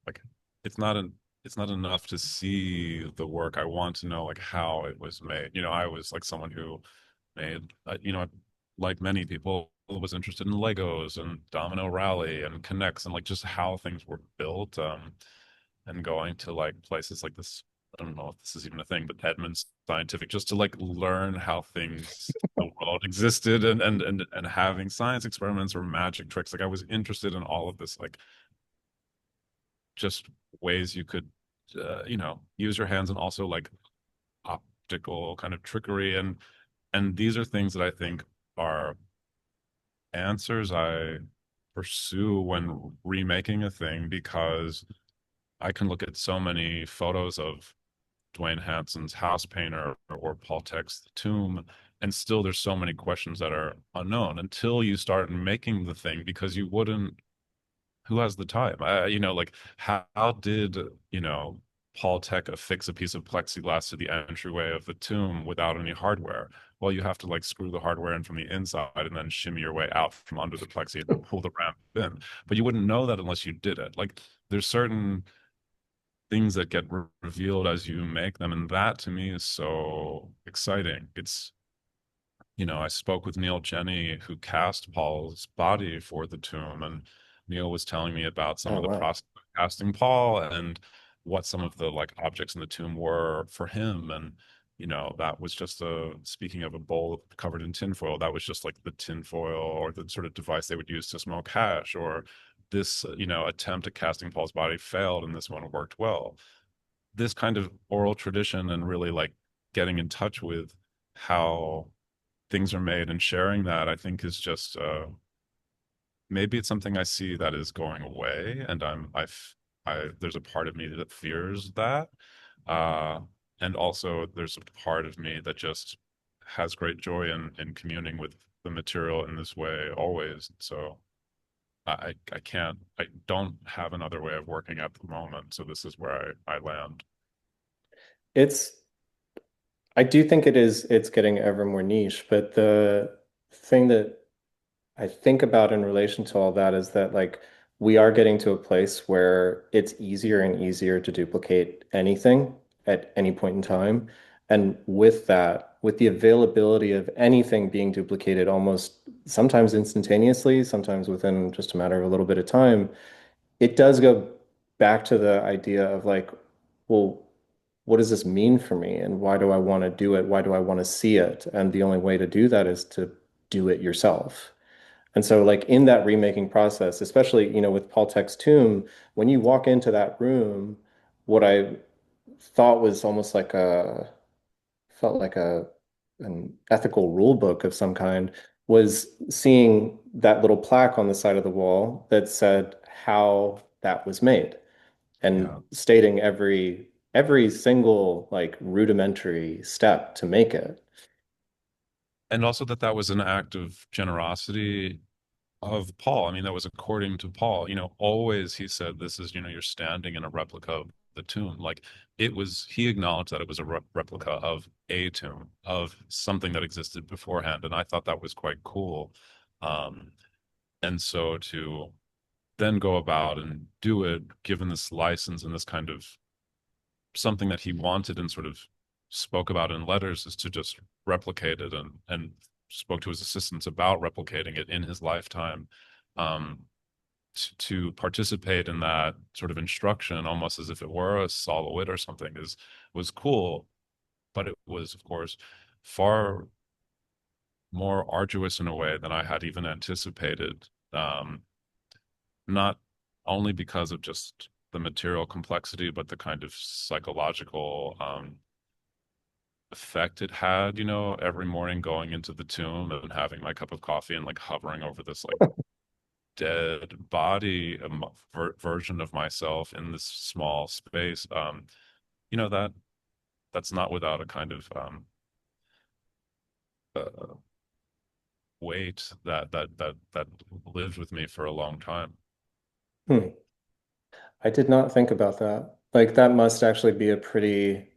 Speaker 3: like it's not an it's not enough to see the work. I want to know like how it was made. I was like someone who made, like many people, was interested in Legos and Domino Rally and Connects and like just how things were built. And going to like places like this. I don't know if this is even a thing, but Edmunds Scientific, just to like learn how things in the world existed, and having science experiments or magic tricks. Like I was interested in all of this, like just ways you could, use your hands, and also like optical kind of trickery, and these are things that I think are answers I pursue when remaking a thing, because I can look at so many photos of Dwayne Hanson's House Painter or Paul Tech's The Tomb, and still there's so many questions that are unknown until you start making the thing, because you wouldn't, who has the time? Like how did, Paul Tech affix a piece of plexiglass to the entryway of the tomb without any hardware? Well, you have to like screw the hardware in from the inside and then shimmy your way out from under the plexi and pull the ramp in. But you wouldn't know that unless you did it. Like there's certain things that get revealed as you make them, and that to me is so exciting. I spoke with Neil Jenny, who cast Paul's body for the tomb, and Neil was telling me about some
Speaker 2: Oh,
Speaker 3: of the
Speaker 2: wow.
Speaker 3: process of casting Paul and what some of the like objects in the tomb were for him. And that was just speaking of a bowl covered in tinfoil, that was just like the tinfoil or the sort of device they would use to smoke hash. Or this, attempt at casting Paul's body failed and this one worked well. This kind of oral tradition and really like getting in touch with how things are made and sharing that, I think is just, maybe it's something I see that is going away, and there's a part of me that fears that, uh, and also there's a part of me that just has great joy in communing with the material in this way always. So I don't have another way of working at the moment, so this is where I land.
Speaker 2: It's I do think it's getting ever more niche, but the thing that I think about in relation to all that is that like we are getting to a place where it's easier and easier to duplicate anything at any point in time. And with that, with the availability of anything being duplicated almost sometimes instantaneously, sometimes within just a matter of a little bit of time, it does go back to the idea of like, well, what does this mean for me? And why do I want to do it? Why do I want to see it? And the only way to do that is to do it yourself. And so, like in that remaking process, especially, with Paul Tech's tomb, when you walk into that room, what I thought was almost like felt like an ethical rule book of some kind was seeing that little plaque on the side of the wall that said how that was made and
Speaker 3: Yeah.
Speaker 2: stating every single like rudimentary step to make it.
Speaker 3: And also that was an act of generosity of Paul. I mean, that was according to Paul. Always he said, this is, you're standing in a replica of the tomb. Like he acknowledged that it was a replica of a tomb, of something that existed beforehand. And I thought that was quite cool. Um, and so to then go about and do it, given this license and this kind of something that he wanted and sort of spoke about in letters, is to just replicate it, and spoke to his assistants about replicating it in his lifetime. um, to participate in that sort of instruction, almost as if it were a soloist or something, is was cool, but it was, of course, far more arduous in a way than I had even anticipated. Not only because of just the material complexity, but the kind of psychological effect it had, every morning going into the tomb and having my cup of coffee and like hovering over this like dead body, version of myself in this small space. you know, that's not without a kind of uh, weight that lived with me for a long time.
Speaker 2: Hmm. I did not think about that. Like that must actually be a pretty,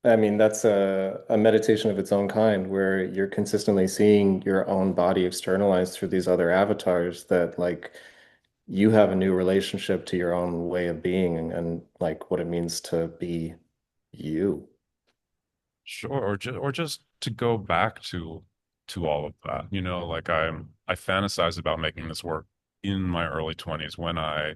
Speaker 2: I mean, that's a meditation of its own kind where you're consistently seeing your own body externalized through these other avatars that like you have a new relationship to your own way of being and like what it means to be you.
Speaker 3: Sure, or just to go back to all of that. You know, like I fantasize about making this work in my early 20s when I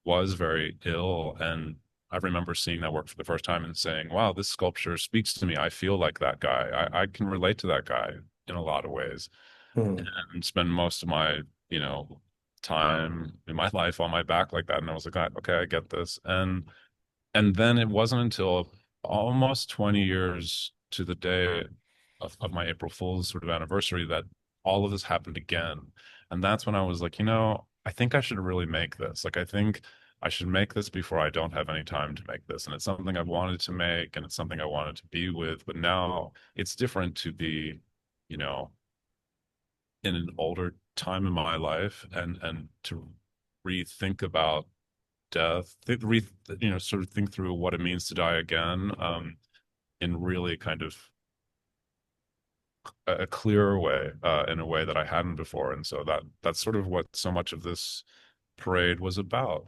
Speaker 3: was very ill, and I remember seeing that work for the first time and saying, "Wow, this sculpture speaks to me. I feel like that guy. I can relate to that guy in a lot of ways."
Speaker 2: Hmm.
Speaker 3: And spend most of my, time in my life on my back like that. And I was like, okay, I get this. And then it wasn't until almost 20 years to the day of my April Fool's sort of anniversary that all of this happened again. And that's when I was like, I think I should really make this. Like, I think I should make this before I don't have any time to make this. And it's something I've wanted to make and it's something I wanted to be with. But now it's different to be, you know, in an older time in my life and to rethink about death, sort of think through what it means to die again, in really kind of a clearer way, in a way that I hadn't before. And so that's sort of what so much of this parade was about,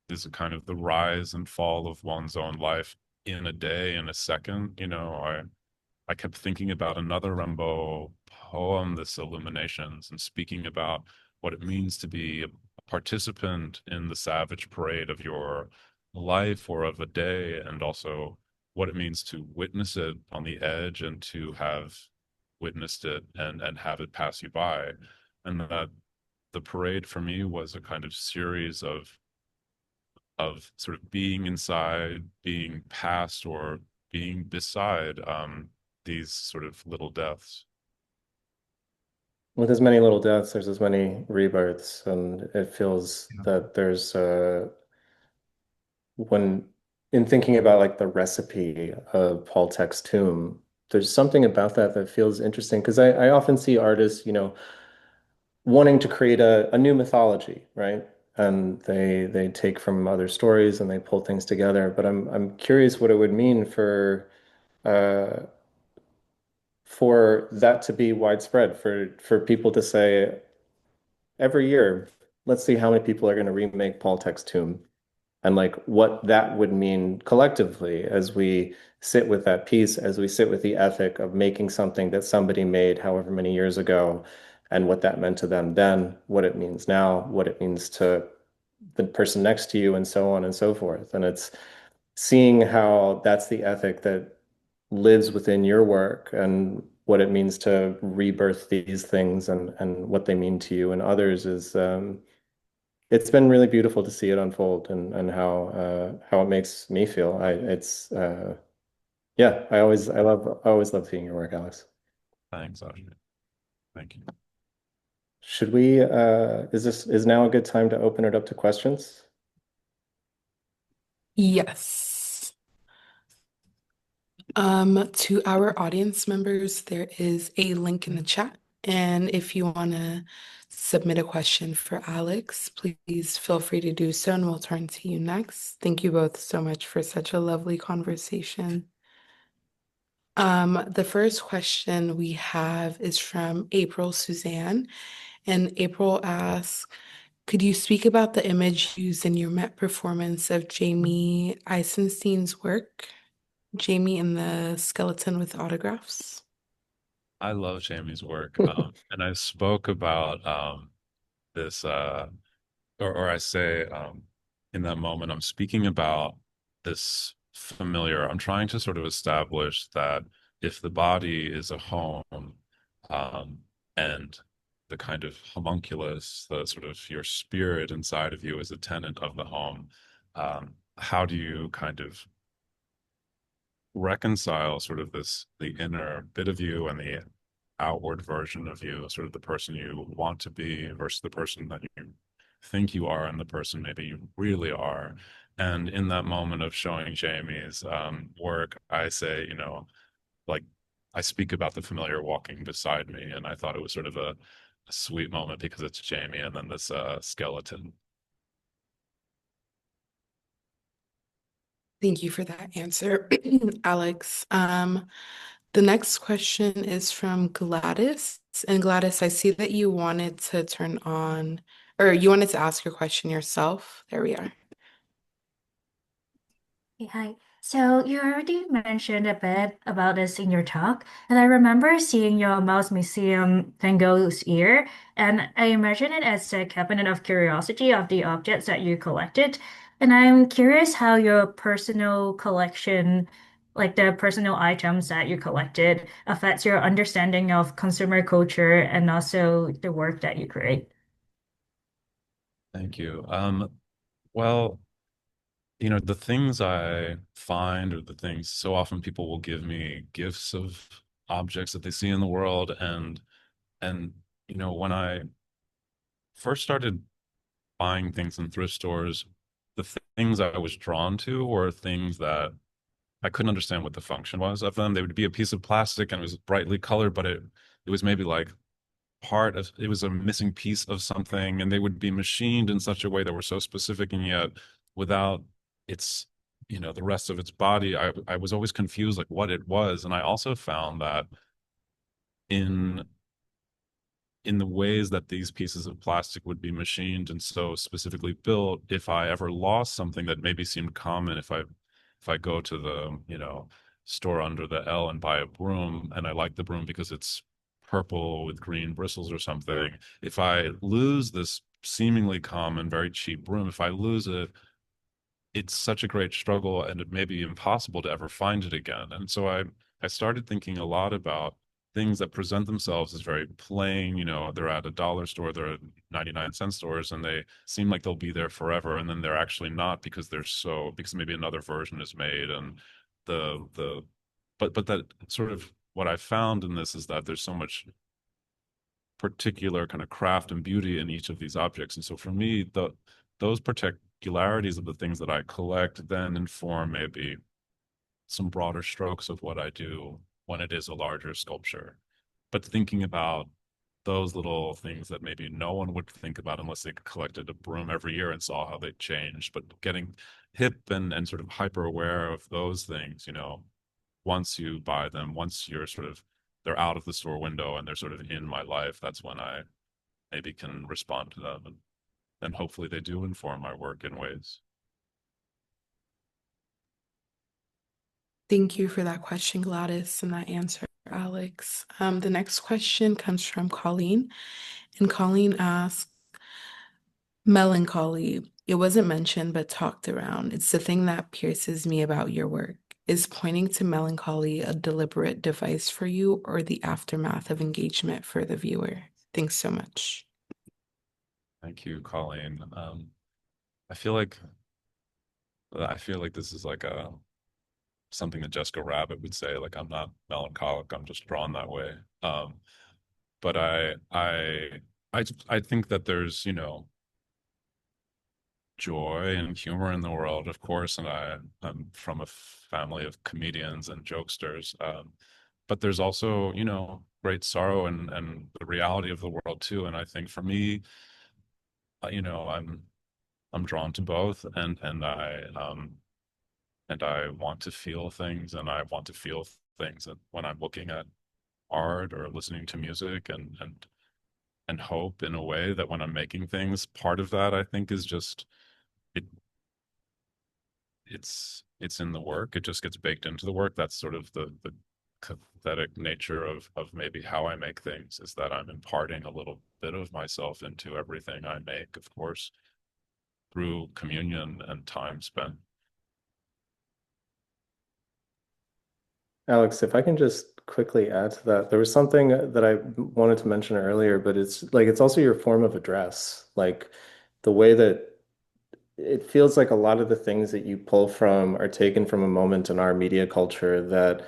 Speaker 3: is a kind of the rise and fall of one's own life in a day, in a second. I kept thinking about another Rimbaud poem, this Illuminations, and speaking about what it means to be a participant in the savage parade of your life or of a day, and also what it means to witness it on the edge and to have witnessed it and have it pass you by. And that the parade for me was a kind of series of sort of being inside, being past, or being beside these sort of little deaths.
Speaker 2: With as many little deaths, there's as many rebirths, and it feels
Speaker 3: Yeah.
Speaker 2: that there's when in thinking about like the recipe of Paul Tech's tomb, there's something about that that feels interesting because I often see artists, wanting to create a new mythology, right? And they take from other stories and they pull things together. But I'm curious what it would mean uh, for that to be widespread, for people to say every year, let's see how many people are going to remake Paul Tech's tomb and like what that would mean collectively as we sit with that piece, as we sit with the ethic of making something that somebody made however many years ago, and what that meant to them then, what it means now, what it means to the person next to you, and so on and so forth. And it's seeing how that's the ethic that lives within your work and what it means to rebirth these things and what they mean to you and others is it's been really beautiful to see it unfold and how it makes me feel. It's yeah, I always love seeing your work, Alex.
Speaker 3: Thanks, Ajay. Thank you.
Speaker 2: Should we is now a good time to open it up to questions?
Speaker 1: Yes. To our audience members, there is a link in the chat. And if you want to submit a question for Alex, please feel free to do so, and we'll turn to you next. Thank you both so much for such a lovely conversation. The first question we have is from April Suzanne, and April asks, could you speak about the image used in your Met performance of Jamie Eisenstein's work? Jamie and the skeleton with autographs.
Speaker 3: I love Jamie's work. And I spoke about this or I say in that moment, I'm speaking about this familiar. I'm trying to sort of establish that if the body is a home, um, and the kind of homunculus, the sort of your spirit inside of you is a tenant of the home, how do you kind of reconcile sort of the inner bit of you and the outward version of you, sort of the person you want to be versus the person that you think you are and the person maybe you really are. And in that moment of showing Jamie's work, I say, like I speak about the familiar walking beside me, and I thought it was sort of a sweet moment because it's Jamie and then this skeleton.
Speaker 1: Thank you for that answer, Alex. The next question is from Gladys. And Gladys, I see that you wanted to turn on, or you wanted to ask your question yourself. There we are.
Speaker 4: Hey, hi. So you already mentioned a bit about this in your talk, and I remember seeing your Mouse Museum Van Gogh's ear, and I imagine it as a cabinet of curiosity of the objects that you collected. And I'm curious how your personal collection, like the personal items that you collected, affects your understanding of consumer culture and also the work that you create.
Speaker 3: Thank you. Well, the things I find or the things so often people will give me gifts of objects that they see in the world and when I first started buying things in thrift stores, the things I was drawn to were things that I couldn't understand what the function was of them. They would be a piece of plastic and it was brightly colored, but it was maybe like it was a missing piece of something, and they would be machined in such a way that were so specific, and yet without its, the rest of its body, I was always confused like what it was. And I also found that in in the ways that these pieces of plastic would be machined and so specifically built, if I ever lost something that maybe seemed common, if I go to the, store under the L and buy a broom and I like the broom because it's purple with green bristles or something, if I lose this seemingly common, very cheap broom, if I lose it, it's such a great struggle and it may be impossible to ever find it again. And so I started thinking a lot about things that present themselves as very plain, they're at a dollar store, they're at 99-cent stores, and they seem like they'll be there forever. And then they're actually not because maybe another version is made. And but that sort of what I found in this is that there's so much particular kind of craft and beauty in each of these objects. And so for me, those particularities of the things that I collect then inform maybe some broader strokes of what I do when it is a larger sculpture. But thinking about those little things that maybe no one would think about unless they collected a broom every year and saw how they changed, but getting hip and sort of hyper aware of those things, once you buy them, once they're out of the store window and they're sort of in my life, that's when I maybe can respond to them. And hopefully they do inform my work in ways.
Speaker 1: Thank you for that question, Gladys, and that answer, Alex. The next question comes from Colleen, and Colleen asks, melancholy. It wasn't mentioned, but talked around. It's the thing that pierces me about your work. Is pointing to melancholy a deliberate device for you or the aftermath of engagement for the viewer? Thanks so much.
Speaker 3: Thank you, Colleen. I feel like this is like a something that Jessica Rabbit would say, like I'm not melancholic, I'm just drawn that way. But I think that there's, joy and humor in the world, of course, and I'm from a family of comedians and jokesters. But there's also, great sorrow and the reality of the world too. And I think for me, I'm drawn to both, and I want to feel things, and I want to feel things when I'm looking at art or listening to music, and hope in a way that when I'm making things, part of that I think is just it it's in the work. It just gets baked into the work. That's sort of the pathetic nature of maybe how I make things, is that I'm imparting a little bit of myself into everything I make, of course, through communion and time spent.
Speaker 2: Alex, if I can just quickly add to that, there was something that I wanted to mention earlier, but it's also your form of address. Like the way that it feels like a lot of the things that you pull from are taken from a moment in our media culture that,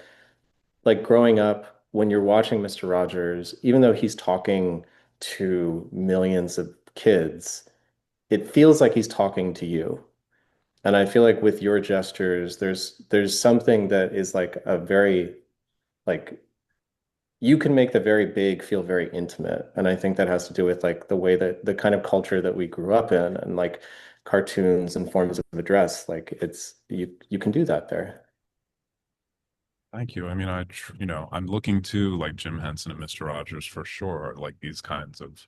Speaker 2: like growing up, when you're watching Mr. Rogers, even though he's talking to millions of kids, it feels like he's talking to you. And I feel like with your gestures, there's something that is like a very like you can make the very big feel very intimate. And I think that has to do with like the way that the kind of culture that we grew up in and like cartoons and forms of address. Like it's you can do that there.
Speaker 3: Thank you. I mean, I'm looking to like Jim Henson and Mr. Rogers for sure, like these kinds of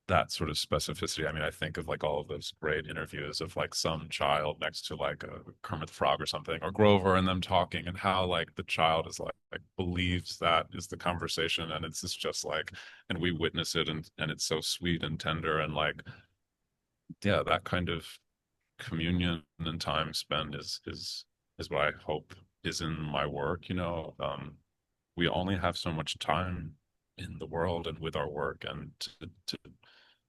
Speaker 3: that sort of specificity. I mean, I think of like all of those great interviews of like some child next to like a Kermit the Frog or something, or Grover, and them talking, and how like the child is like believes that is the conversation, and it's just like, and we witness it, and it's so sweet and tender, and like, yeah, that kind of communion and time spent is what I hope is in my work. We only have so much time in the world and with our work, and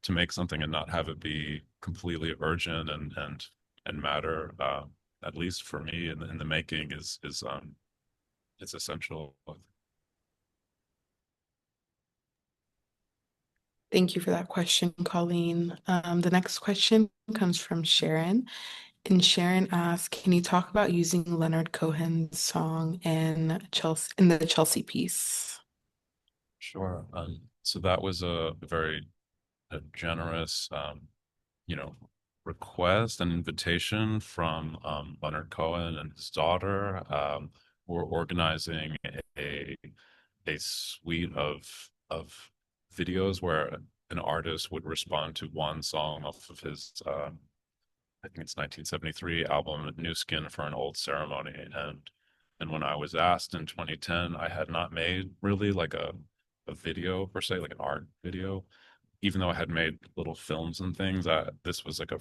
Speaker 3: to make something and not have it be completely urgent and matter, at least for me in the making, is it's essential.
Speaker 1: Thank you for that question, Colleen. The next question comes from Sharon. And Sharon asked, can you talk about using Leonard Cohen's song in the Chelsea piece?
Speaker 3: Sure. So that was a very generous, you know, request and invitation from Leonard Cohen and his daughter. We're organizing a a suite of videos where an artist would respond to one song off of his I think it's 1973 album New Skin for an Old Ceremony. And when I was asked in 2010, I had not made really like a video per se, like an art video, even though I had made little films and things. This was like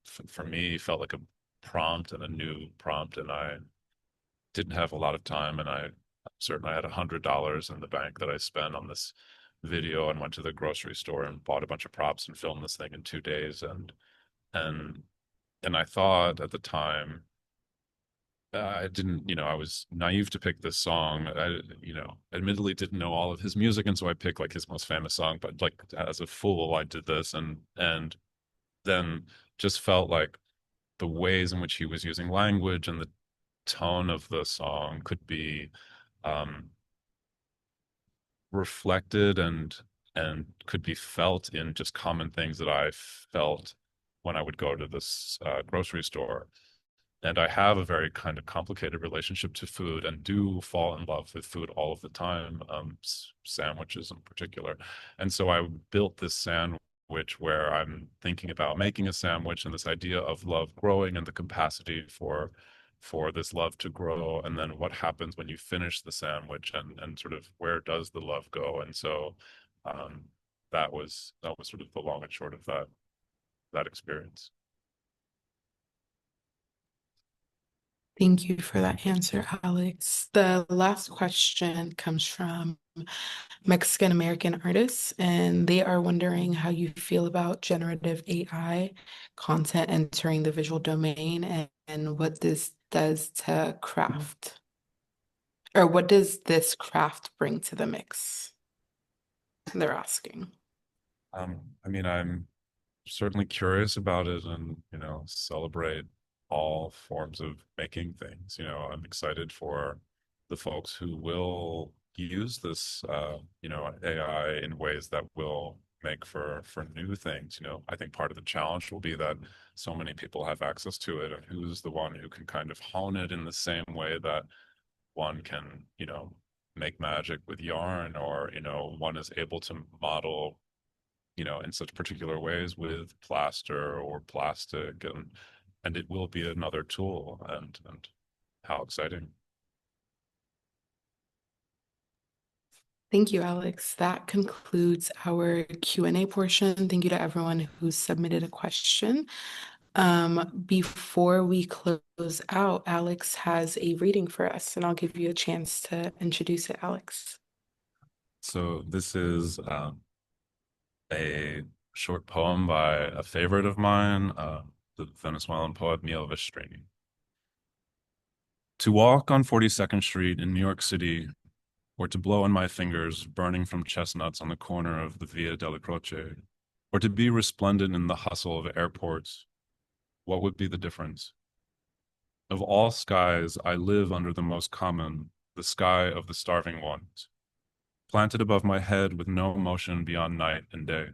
Speaker 3: for me felt like a prompt and a new prompt, and I didn't have a lot of time, and I certainly had $100 in the bank that I spent on this video, and went to the grocery store and bought a bunch of props and filmed this thing in 2 days. And and I thought at the time, I didn't, I was naive to pick this song. I, admittedly didn't know all of his music, and so I picked like his most famous song. But like as a fool, I did this, and then just felt like the ways in which he was using language and the tone of the song could be um, reflected and could be felt in just common things that I felt when I would go to this grocery store. And I have a very kind of complicated relationship to food and do fall in love with food all of the time, sandwiches in particular. And so I built this sandwich where I'm thinking about making a sandwich and this idea of love growing and the capacity for this love to grow, and then what happens when you finish the sandwich, and sort of where does the love go. And so um, that was sort of the long and short of that experience.
Speaker 1: Thank you for that answer, Alex. The last question comes from Mexican American artists, and they are wondering how you feel about generative AI content entering the visual domain and what this does to craft, or what does this craft bring to the mix? They're asking.
Speaker 3: I mean, I'm certainly curious about it, and celebrate all forms of making things. I'm excited for the folks who will use this AI in ways that will make for new things. I think part of the challenge will be that so many people have access to it, and who's the one who can kind of hone it in the same way that one can make magic with yarn, or one is able to model in such particular ways with plaster or plastic, and it will be another tool, and how exciting.
Speaker 1: Thank you, Alex. That concludes our Q&A portion. Thank you to everyone who submitted a question. Before we close out, Alex has a reading for us, and I'll give you a chance to introduce it, Alex.
Speaker 3: So this is a short poem by a favorite of mine, the Venezuelan poet Miguel Vestrini. To walk on 42nd Street in New York City, or to blow on my fingers burning from chestnuts on the corner of the Via della Croce, or to be resplendent in the hustle of airports, what would be the difference? Of all skies, I live under the most common, the sky of the starving ones, planted above my head with no motion beyond night and day.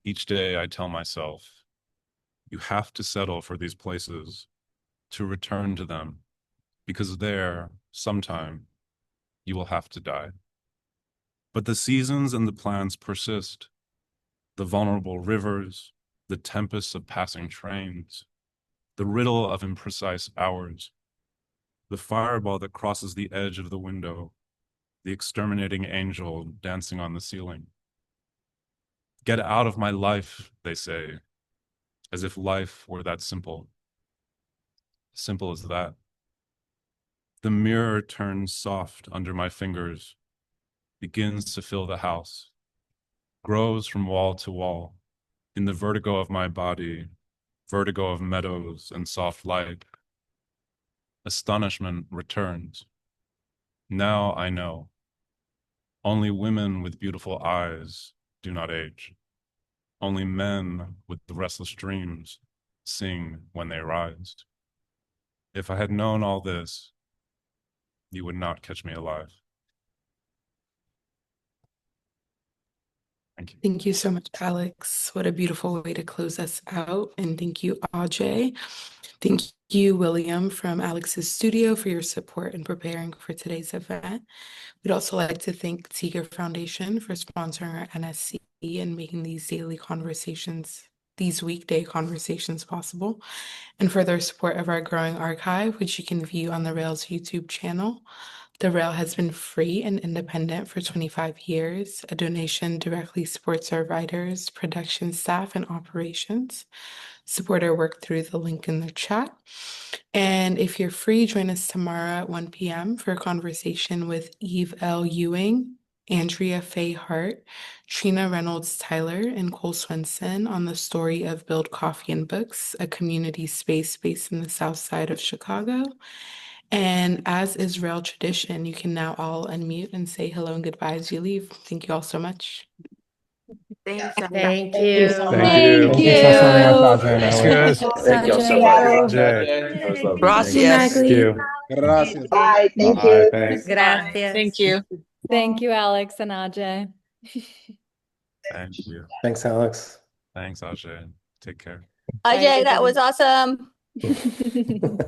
Speaker 3: Each day I tell myself, you have to settle for these places, to return to them, because there, sometime, you will have to die. But the seasons and the plants persist, the vulnerable rivers, the tempests of passing trains, the riddle of imprecise hours, the fireball that crosses the edge of the window, the exterminating angel dancing on the ceiling. Get out of my life, they say, as if life were that simple. Simple as that. The mirror turns soft under my fingers, begins to fill the house, grows from wall to wall, in the vertigo of my body, vertigo of meadows and soft light. Astonishment returns. Now I know. Only women with beautiful eyes do not age. Only men with the restless dreams sing when they rise. If I had known all this, you would not catch me alive. Thank you.
Speaker 1: Thank you so much, Alex. What a beautiful way to close us out. And thank you, Ajay. Thank you, William, from Alex's studio, for your support in preparing for today's event. We'd also like to thank Tiger Foundation for sponsoring our NSE and making these weekday conversations possible, and for their support of our growing archive, which you can view on the Rails YouTube channel. The Rail has been free and independent for 25 years. A donation directly supports our writers, production staff, and operations. Support our work through the link in the chat. And if you're free, join us tomorrow at 1 p.m. for a conversation with Eve L. Ewing, Andrea Faye Hart, Trina Reynolds Tyler, and Cole Swenson on the story of Build Coffee and Books, a community space based in the south side of Chicago. And as is Rail tradition, you can now all unmute and say hello and goodbye as you leave. Thank you all so much.
Speaker 5: Thanks.
Speaker 6: Thank
Speaker 7: Thank you so
Speaker 6: you.
Speaker 7: much.
Speaker 2: Thank you so much, Ajay and
Speaker 3: Thanks,
Speaker 2: Alex.
Speaker 3: guys.
Speaker 8: Thank you all so
Speaker 6: Thank
Speaker 8: much.
Speaker 6: you.
Speaker 2: Ajay, that was lovely.
Speaker 5: Gracias.
Speaker 2: Thank you.
Speaker 9: Gracias.
Speaker 7: Bye. Thank
Speaker 2: Bye.
Speaker 7: you.
Speaker 2: Thanks.
Speaker 6: Gracias.
Speaker 5: Thank you.
Speaker 10: Thank you, Alex and Ajay.
Speaker 3: Thank you.
Speaker 2: Thanks, Alex.
Speaker 3: Thanks, Ajay. Take care.
Speaker 5: Ajay, that was awesome.
Speaker 2: Bye.